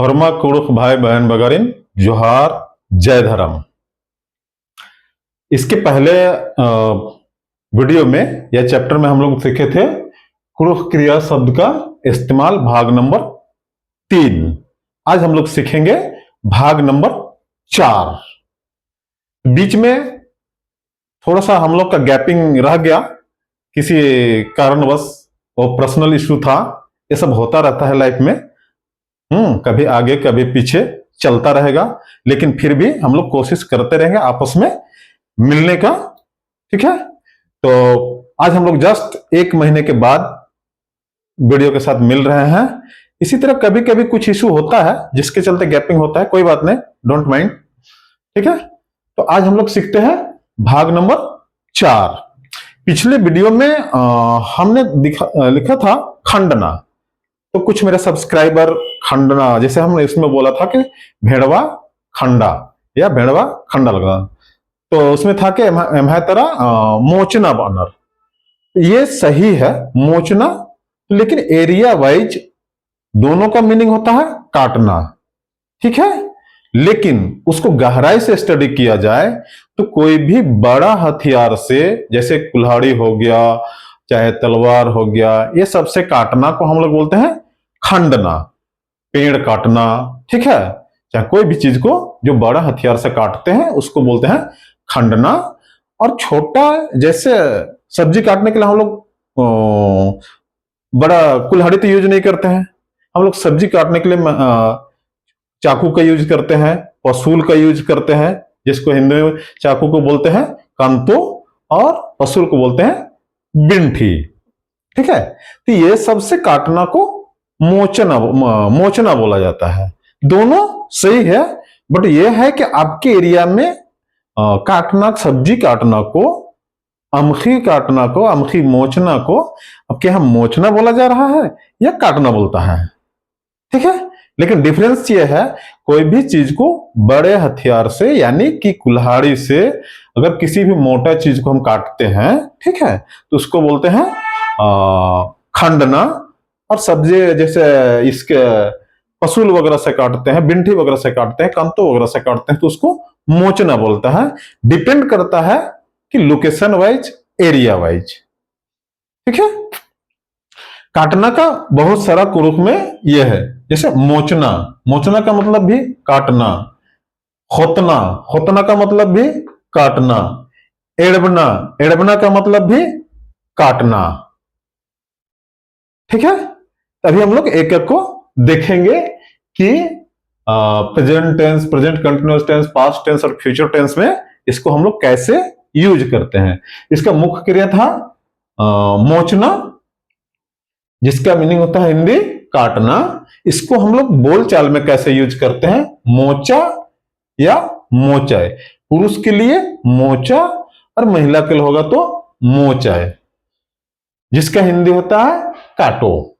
हरमा कुड़ुख भाई बहन बगरिन जोहार जय धर्म। इसके पहले वीडियो में या चैप्टर में हम लोग सीखे थे कुड़ुख क्रिया शब्द का इस्तेमाल भाग नंबर 3। आज हम लोग सीखेंगे भाग नंबर 4। बीच में थोड़ा सा हम लोग का गैपिंग रह गया, किसी कारणवश, वो पर्सनल इशू था। ये सब होता रहता है लाइफ में, कभी आगे कभी पीछे चलता रहेगा, लेकिन फिर भी हम लोग कोशिश करते रहेंगे आपस में मिलने का। ठीक है, तो आज हम लोग जस्ट 1 महीने के बाद वीडियो के साथ मिल रहे हैं। इसी तरह कभी कभी कुछ इशू होता है जिसके चलते गैपिंग होता है, कोई बात नहीं, डोंट माइंड। ठीक है, तो आज हम लोग सीखते हैं भाग नंबर 4। पिछले वीडियो में हमने लिखा था खंडना। तो कुछ मेरे सब्सक्राइबर खंडना, जैसे हमने इसमें बोला था कि भेड़वा खंडा या भेड़वा खंडा लगा, तो उसमें था कि एम्हैतरा मोचना बानर। ये सही है मोचना, लेकिन एरिया वाइज दोनों का मीनिंग होता है काटना। ठीक है, लेकिन उसको गहराई से स्टडी किया जाए तो कोई भी बड़ा हथियार से, जैसे कुल्हाड़ी हो गया, चाहे तलवार हो गया, ये सबसे काटना को हम लोग बोलते हैं खंडना, पेड़ काटना। ठीक है, चाहे कोई भी चीज को जो बड़ा हथियार से काटते हैं उसको बोलते हैं खंडना। और छोटा, जैसे सब्जी काटने के लिए हम लोग बड़ा कुल्हाड़ी तो यूज नहीं करते हैं, हम लोग सब्जी काटने के लिए चाकू का यूज करते हैं, पसूल का यूज करते हैं, जिसको हिंदी में चाकू को बोलते हैं कंतो और पसूल को बोलते हैं बिंठी। ठीक है, तो ये सबसे काटना को मोचना बोला जाता है। दोनों सही है, बट ये है कि आपके एरिया में काटना, सब्जी काटना को, अमखी काटना को, अमखी मोचना को आपके यहां मोचना बोला जा रहा है या काटना बोलता है। ठीक है, लेकिन डिफरेंस ये है, कोई भी चीज को बड़े हथियार से यानी कि कुल्हाड़ी से अगर किसी भी मोटा चीज को हम काटते हैं, ठीक है, तो उसको बोलते हैं खंडना। और सब्जी जैसे इसके पसूल वगैरह से काटते हैं, बिंठी वगैरह से काटते हैं, कंतो वगैरह से काटते हैं, तो उसको मोचना बोलता है। डिपेंड करता है कि लोकेशन वाइज, एरिया वाइज। ठीक है, काटना का बहुत सारा कुरुख में यह है, जैसे मोचना, मोचना का मतलब भी काटना। होतना, होतना का मतलब भी काटना। एड़बना, एड़बना का मतलब भी काटना। ठीक है, अभी हम लोग एक एक को देखेंगे कि present tense, present continuous tense, past tense और फ्यूचर टेंस में इसको हम लोग कैसे यूज करते हैं। इसका मुख्य क्रिया था मोचना, जिसका मीनिंग होता है हिंदी काटना। इसको हम लोग बोल चाल में कैसे यूज करते हैं, मोचा या मोचाए। पुरुष के लिए मोचा और महिला के लिए होगा तो मोचाए, जिसका हिंदी होता है काटो।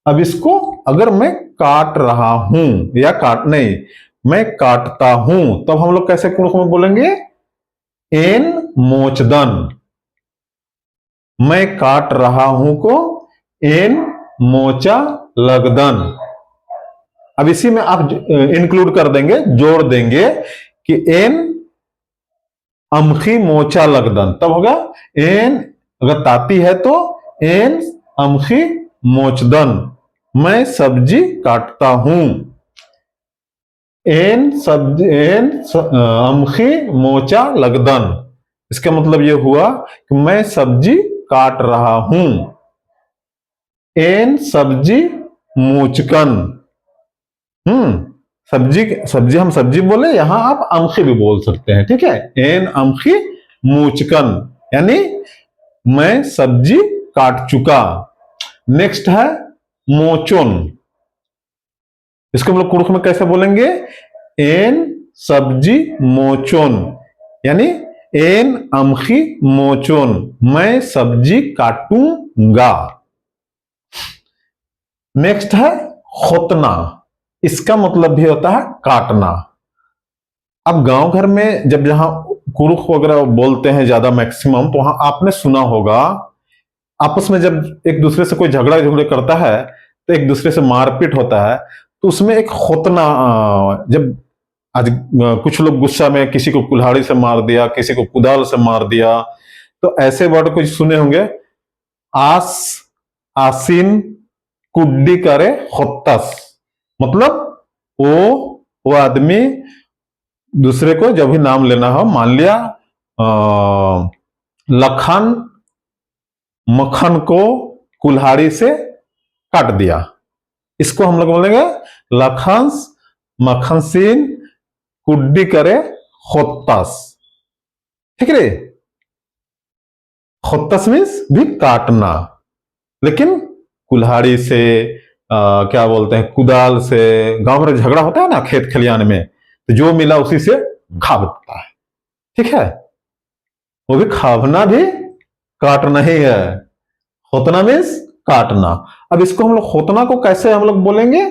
अब इसको अगर मैं काट रहा हूं या नहीं, मैं काटता हूं, तब हम लोग कैसे कुरुख में बोलेंगे, एन मोचदन। मैं काट रहा हूं को एन मोचा लगदन। अब इसी में आप इंक्लूड कर देंगे, जोड़ देंगे कि एन अमखी मोचा लगदन, तब होगा एन, अगर ताती है तो एन अमखी मोचदन, मैं सब्जी काटता हूं। एन सब्जी, एन अमखी मोचा लगदन, इसका मतलब यह हुआ कि मैं सब्जी काट रहा हूं। एन सब्जी मोचकन, सब्जी, सब्जी हम सब्जी बोले, यहां आप अमखी भी बोल सकते हैं। ठीक है, एन अमखी मोचकन यानी मैं सब्जी काट चुका। नेक्स्ट है मोचन, इसको हम लोग कुरुख में कैसे बोलेंगे, एन सब्जी मोचन यानी एन अमखी मोचन, मैं सब्जी काटूंगा। नेक्स्ट है खोतना, इसका मतलब भी होता है काटना। अब गांव घर में जब जहां कुरुख वगैरह बोलते हैं ज्यादा मैक्सिमम, तो वहां आपने सुना होगा आपस में जब एक दूसरे से कोई झगड़ा करता है तो एक दूसरे से मारपीट होता है, तो उसमें एक खोतना, जब आज कुछ लोग गुस्सा में किसी को कुल्हाड़ी से मार दिया, किसी को कुदाल से मार दिया, तो ऐसे वर्ड कुछ सुने होंगे, आस, आसीन, कुड्डी करे खोतस, मतलब वो आदमी दूसरे को जब भी नाम लेना हो, मान लिया लखन मक्खन को कुल्हाड़ी से काट दिया, इसको हम लोग बोलेंगे लखन मक्खन सीन कुड्डी करे खोतस। ठीक है, खोतस मीन्स भी काटना, लेकिन कुल्हाड़ी से क्या बोलते हैं, कुदाल से। गांव में झगड़ा होता है ना खेत खलियान में, तो जो मिला उसी से घाव देता है। ठीक है, वो भी खावना भी काटना ही है। होतना मीन्स काटना। अब इसको हम लोग होतना को कैसे हम लोग बोलेंगे,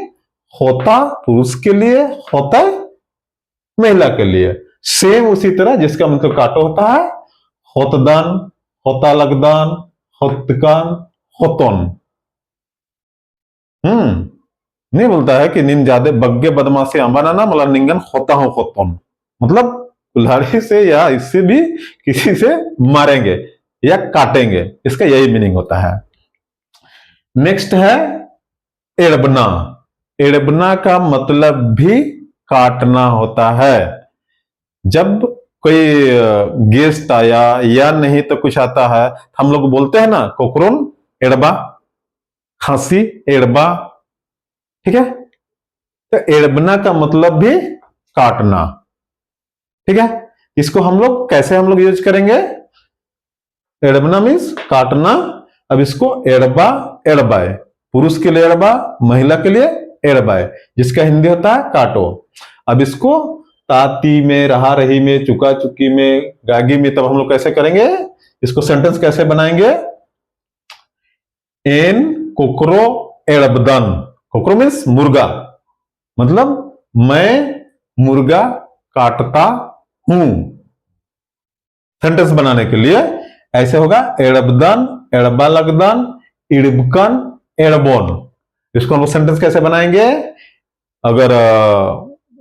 होता पुरुष के लिए, होता महिला के लिए। सेम उसी तरह जिसका मतलब काटो होता है होतदान, होता लगदान, होतकान, होतन। नहीं बोलता है कि निन ज्यादा बग्गे बदमाशी अंबाना मला निंगन होता हूं होतन, मतलब कुल्हाड़ी से या इससे भी किसी से मारेंगे या काटेंगे, इसका यही मीनिंग होता है। नेक्स्ट है एड़बना। एड़बना का मतलब भी काटना होता है। जब कोई गेस्ट आया या नहीं तो कुछ आता है, हम लोग बोलते हैं ना कोकरोन एड़बा, खांसी एड़बा। ठीक है, तो एड़बना का मतलब भी काटना। ठीक है, इसको हम लोग कैसे हम लोग यूज करेंगे, एड़बना मीन्स काटना। अब इसको एड़बा, एड़बाए, पुरुष के लिए एड़बा, महिला के लिए एड़बाए, जिसका हिंदी होता है काटो। अब इसको ताती में, रहा रही में, चुका चुकी में, गागी में, तब हम लोग कैसे करेंगे, इसको सेंटेंस कैसे बनाएंगे, एन कोकरो एड़बदन। कोकरो मीन्स मुर्गा, मतलब मैं मुर्गा काटता हूं। सेंटेंस बनाने के लिए ऐसे होगा, एड़बदन, एड़बा लगदन, इड़बकन, एड़बोन। इसको हम लोग सेंटेंस कैसे बनाएंगे, अगर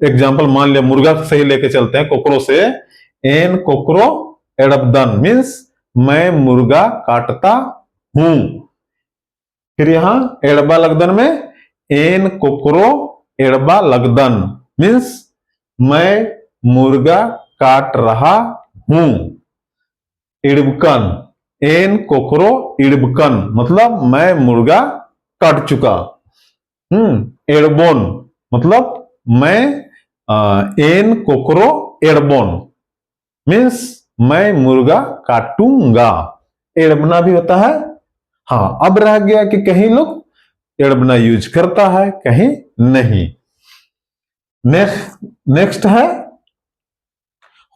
एग्जाम्पल मान लिया मुर्गा से ही लेके चलते हैं, कोकरो से, एन कोकरो एड़बदन मीन्स मैं मुर्गा काटता हूं। फिर यहां एड़बा लगदन में एन कोकरो एड़बा लगदन मीन्स मैं मुर्गा काट रहा हूं। इड़बकन, एन कोकरो इड़बकन, मतलब मैं मुर्गा काट चुका। एड़बोन मतलब मैं एन कोकरो एड़बोन मीन्स मैं मुर्गा काटूंगा। एड़बना भी होता है। हाँ, अब रह गया कि कहीं लोग एड़बना यूज करता है, कहीं नहीं। नेक्स्ट है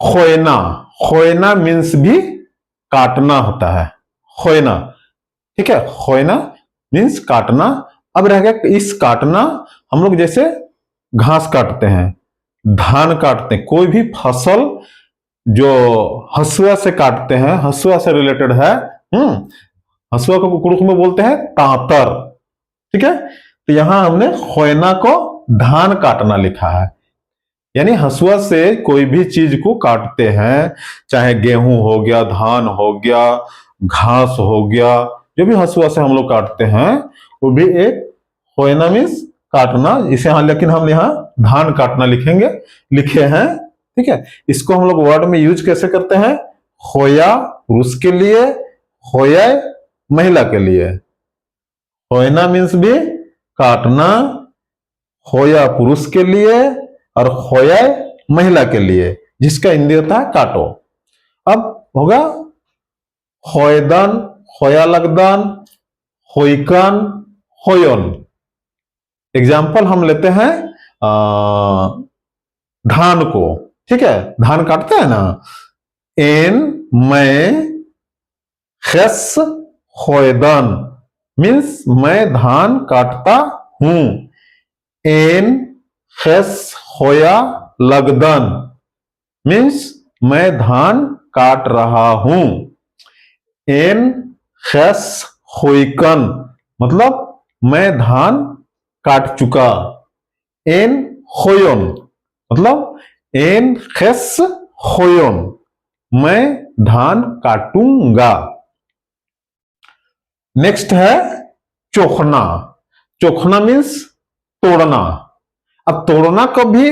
खोयना। खोयना मीन्स भी काटना होता है, खोयना। ठीक है, खोयना मीन्स काटना। अब रह गया इस काटना, हम लोग जैसे घास काटते हैं, धान काटते हैं, कोई भी फसल जो हसुआ से काटते हैं, हसुआ से रिलेटेड है, हसुआ को कुड़ुख में बोलते हैं तांतर। ठीक है, तो यहां हमने खोयना को धान काटना लिखा है, यानी हसुआ से कोई भी चीज को काटते हैं, चाहे गेहूं हो गया, धान हो गया, घास हो गया, जो भी हसुआ से हम लोग काटते हैं वो भी एक खोयना मीन्स काटना। इसे हाँ, लेकिन हम यहाँ धान काटना लिखे हैं। ठीक है, इसको हम लोग वर्ड में यूज कैसे करते हैं, खोया पुरुष के लिए, खोया महिला के लिए। खोयना मीन्स भी काटना, खोया पुरुष के लिए और खोया महिला के लिए, जिसका हिंदी होता है काटो। अब होगा खोयदन, खोया लगदन, खोइकन, खोयन। एग्जाम्पल हम लेते हैं धान को। ठीक है, धान काटते हैं ना, एन मैं खस खोयदन मीन्स मैं धान काटता हूं। एन खस खोया लगदन मीन्स मैं धान काट रहा हूं। एन खस खोइकन मतलब मैं धान काट चुका। एन होयोन, मतलब एन खेस होयोन, मैं धान काटूंगा। नेक्स्ट है चोखना। चोखना मीन्स तोड़ना। अब तोड़ना को भी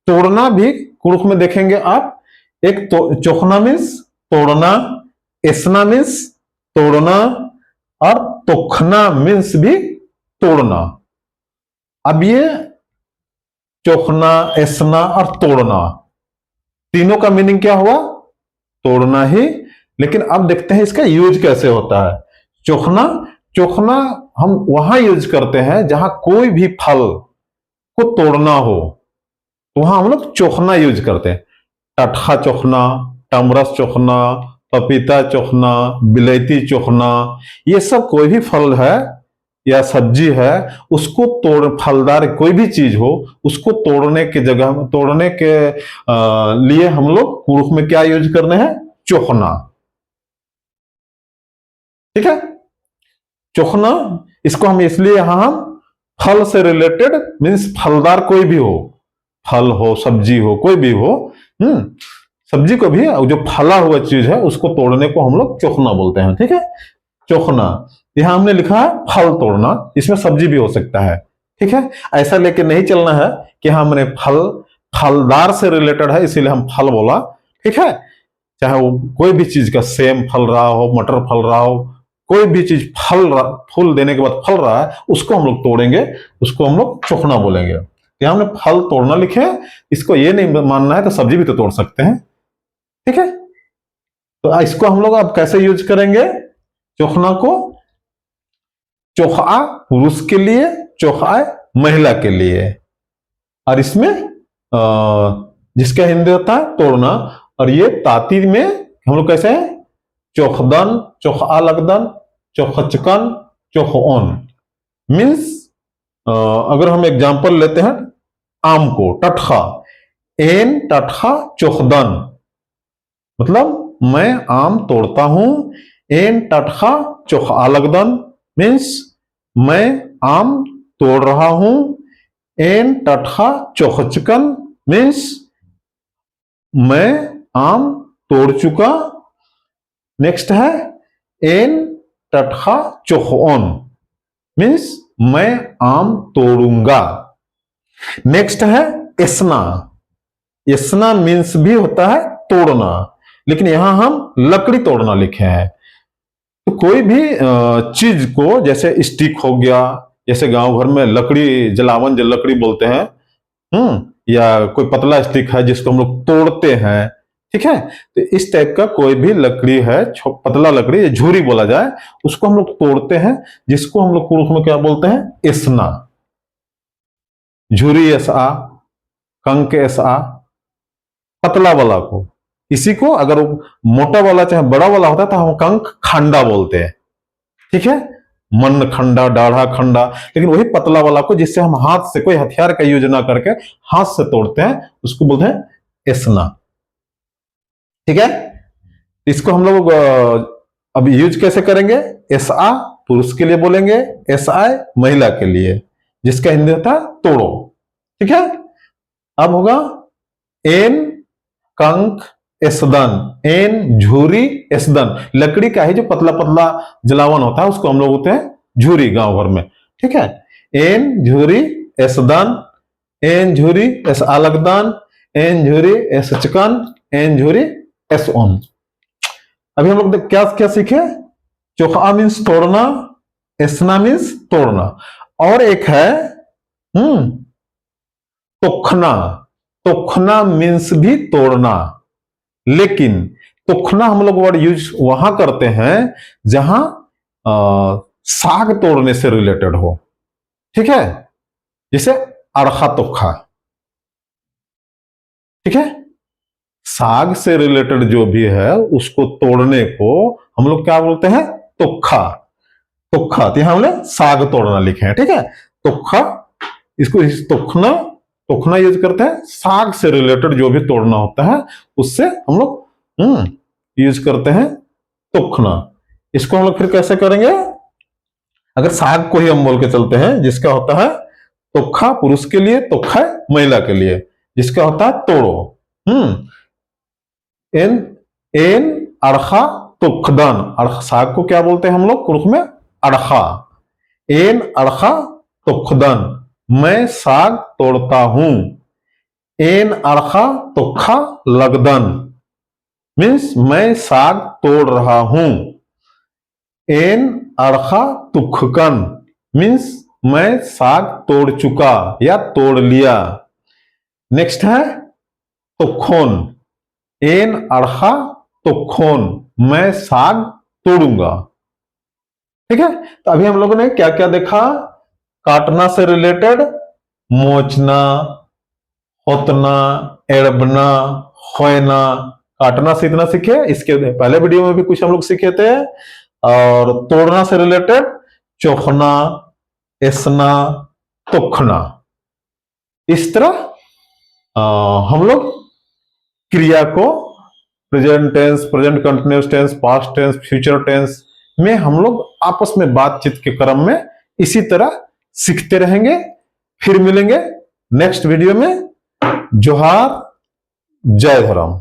तोड़ना भी कुरुख में देखेंगे आप। एक तो चोखना मीन्स तोड़ना, एसना मीन्स तोड़ना, और तोखना मीन्स भी तोड़ना। अब ये चोखना, एसना और तोड़ना, तीनों का मीनिंग क्या हुआ? तोड़ना ही। लेकिन अब देखते हैं इसका यूज कैसे होता है। चोखना, चोखना हम वहां यूज करते हैं जहां कोई भी फल को तोड़ना हो, तो वहां हम लोग चोखना यूज करते हैं। टटखा चोखना, टमरस चोखना, पपीता चोखना, बिलेती चोखना, ये सब कोई भी फल है या सब्जी है, उसको तोड़, फलदार कोई भी चीज हो, उसको तोड़ने के जगह, तोड़ने के लिए हम लोग कुरुख में क्या यूज करने हैं? चोखना। ठीक है, चोखना। इसको हम इसलिए यहां हम फल से रिलेटेड मीन्स फलदार कोई भी हो, फल हो, सब्जी हो, कोई भी हो, सब्जी को भी जो फला हुआ चीज है उसको तोड़ने को हम लोग चोखना बोलते हैं। ठीक है, चोखना। यहां हमने लिखा है फल तोड़ना, इसमें सब्जी भी हो सकता है। ठीक है, ऐसा लेके नहीं चलना है कि हमने फल, फलदार से रिलेटेड है इसीलिए हम फल बोला। ठीक है, चाहे वो कोई भी चीज का, सेम फल रहा हो, मटर फल रहा हो, कोई भी चीज फूल देने के बाद फल रहा है, उसको हम लोग तोड़ेंगे, उसको हम लोग चोखना बोलेंगे। यहां हमने फल तोड़ना लिखे हैं, इसको ये नहीं मानना है तो सब्जी भी तो तोड़ सकते हैं। ठीक है, तो इसको हम लोग अब कैसे यूज करेंगे? चोखना को, चोखा पुरुष के लिए, चोखा महिला के लिए, और इसमें जिसका हिंदी होता है तोड़ना, और ये ताती में हम लोग कैसे हैं? चोखदन, चोखा लगदन, चोखचकन, चोखओन। मीन्स अगर हम एग्जाम्पल लेते हैं आम को, टटखा, एन टटखा चोखदन, मतलब मैं आम तोड़ता हूं। एन टटखा चोखा लगदन मीन्स मैं आम तोड़ रहा हूं। एन टटखा चोखचकन मीन्स मैं आम तोड़ चुका। नेक्स्ट है एन टटखा चोखओन मीन्स मैं आम तोड़ूंगा। नेक्स्ट है एसना। एसना मीन्स भी होता है तोड़ना, लेकिन यहां हम लकड़ी तोड़ना लिखे हैं। तो कोई भी चीज को, जैसे स्टिक हो गया, जैसे गांव भर में लकड़ी, जलावन जो लकड़ी बोलते हैं, या कोई पतला स्टिक है जिसको हम लोग तोड़ते हैं। ठीक है, तो इस टाइप का कोई भी लकड़ी है, पतला लकड़ी, झूरी बोला जाए, उसको हम लोग तोड़ते हैं, जिसको हम लोग कुरुख में क्या बोलते हैं? एसना। झूरी एसा, कंक एसा, पतला वाला को। इसी को अगर मोटा वाला चाहे बड़ा वाला होता है तो हम कंक खंडा बोलते हैं। ठीक है, मन खंडा, डाढ़ा खंडा। लेकिन वही पतला वाला को जिससे हम हाथ से, कोई हथियार का यूज ना करके हाथ से तोड़ते हैं, उसको बोलते हैं एसना। ठीक है, इसको हम लोग अब यूज कैसे करेंगे? एसआ पुरुष के लिए बोलेंगे, एसआई महिला के लिए, जिसका हिंदी होता है तोड़ो। ठीक है, अब होगा एन कंक एसदन, एन झूरी एसदन। लकड़ी का ही जो पतला पतला जलावन होता है उसको हम लोग बोलते हैं झूरी गांव भर में। ठीक है, एन झूरी एसदन, एन झूरी एस आलगदान, एन झूरी एस चकन, एन झूरी एस ओन। अभी हम लोग क्या क्या सीखे? चोखा मीन्स तोड़ना, एसना मीन्स तोड़ना, और एक है तोखना। तोखना मीन्स भी तोड़ना, लेकिन तोखना हम लोग वर्ड यूज वहां करते हैं जहां साग तोड़ने से रिलेटेड हो। ठीक है, जैसे अरखा तोखा। ठीक है, साग से रिलेटेड जो भी है उसको तोड़ने को हम लोग क्या बोलते हैं? तोखा। तोखा, तो यहां हमने साग तोड़ना लिखे हैं। ठीक है, तोखा, इसको तोखना, तोखना यूज करते हैं साग से रिलेटेड जो भी तोड़ना होता है, उससे हम लोग यूज करते हैं तोखना। इसको हम लोग फिर कैसे करेंगे? अगर साग को ही हम बोल के चलते हैं जिसका होता है तोखा पुरुष के लिए, तोखा महिला के लिए, जिसका होता है तोड़ो। एन एन अड़खा तुखदन, साग को क्या बोलते हैं हम लोग कुरुख में? अड़खा। एन अड़खा तुखदन, मैं साग तोड़ता हूं। एन अड़खा तुखा लगदन, मीन्स मैं साग तोड़ रहा हूं। एन अड़खा तुखकन, मीन्स मैं साग तोड़ चुका या तोड़ लिया। नेक्स्ट है तुखोन। एन अड़खा तुखोन, मैं साग तोड़ूंगा। ठीक है, तो अभी हम लोगों ने क्या क्या देखा? काटना से रिलेटेड मोचना, होतना, एड़बना, खोना। काटना से इतना सीखे, इसके पहले वीडियो में भी कुछ हम लोग सीखे थे। और तोड़ना से रिलेटेड चोखना, एसना, तुखना। इस तरह हम लोग क्रिया को present tense, present continuous tense, past tense, future tense में हम लोग आपस में बातचीत के क्रम में इसी तरह सीखते रहेंगे। फिर मिलेंगे नेक्स्ट वीडियो में। जोहार, जय धर्म।